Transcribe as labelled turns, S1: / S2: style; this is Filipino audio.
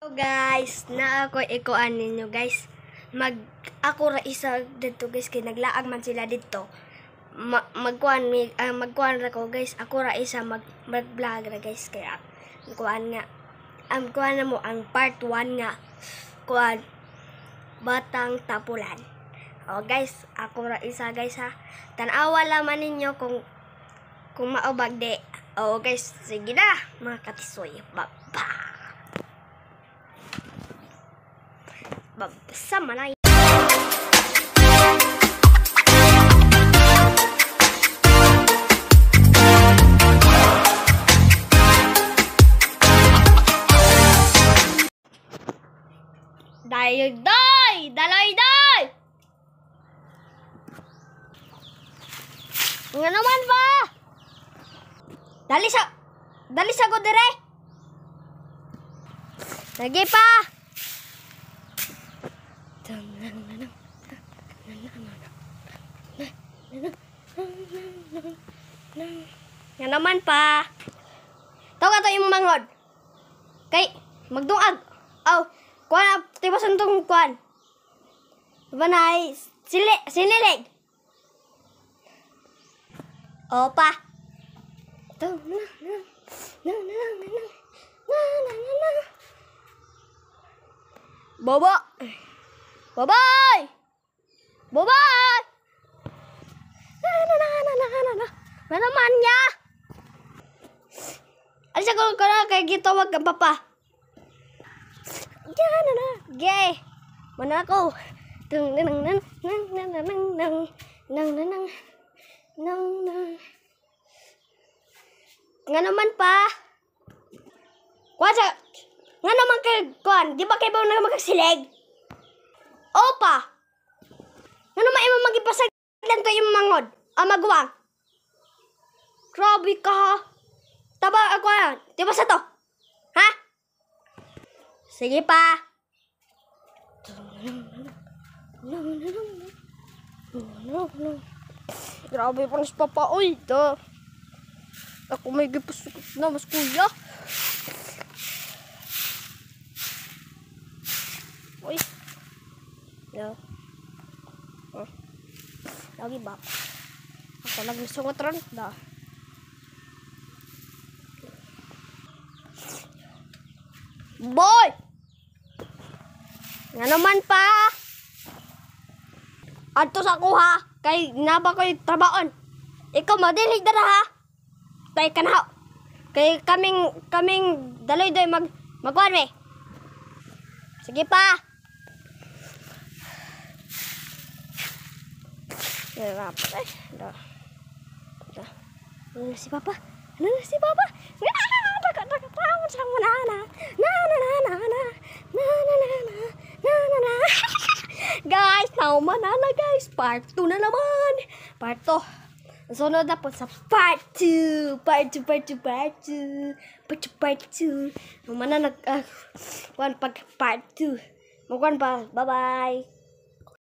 S1: So guys, na ako ikuan ninyo guys. Ako ra isa dito guys kay naglaag man sila dito. Magkuan ra ko guys. Ako ra isa mag-vlog ra guys kaya kuan nga. Kuan na mo ang part 1 nga. Kuan Batang Tapulan. O guys, ako ra isa guys ha. Tan-awa laman ninyo kung maubag de. O guys, sige na mga katisoy. Bye-bye. Sama na. Daloy! Nga naman ba? Dali sa ko dire. Lagi pa. Nga naman pa. Tawag ato yung mangod. Kay magdungag. Aw, kuan tibasan tong kuan. Banay sinilig. Opa. Bobo. Bye-bye! Bye-bye! Na naman niya! Alis ako na kay gitawag ang papa. Gay! Mana ako? Nga naman pa. Kuwasa. Nga naman kay kuan. Di ba kayo ba na magkasilig? Opa! Nga naman yung magipasaglan to yung mangod. Magwang. Grabe ka ha. Taba ako yan. Di ba sa to? Ha? Sige pa. Grabe pa nas papa. Uy, ako may gipasukot na mas kuya. Uy. No. Lagi ba? Ako lang nasungot ron. Boy! Nga naman pa. Adto sa kuha. Kay naba ko yung trabaon. Ikaw madilig na ha. Tay ka na. Kay kaming daloy-doy magkuhan me. Sige pa. Ano si Papa? Guys, nauman na guys. Part 2 na naman. Part 2. Sunod na po sa part 2. Part 2. Nauman na pag part 2. Magkuhan pa. Bye-bye.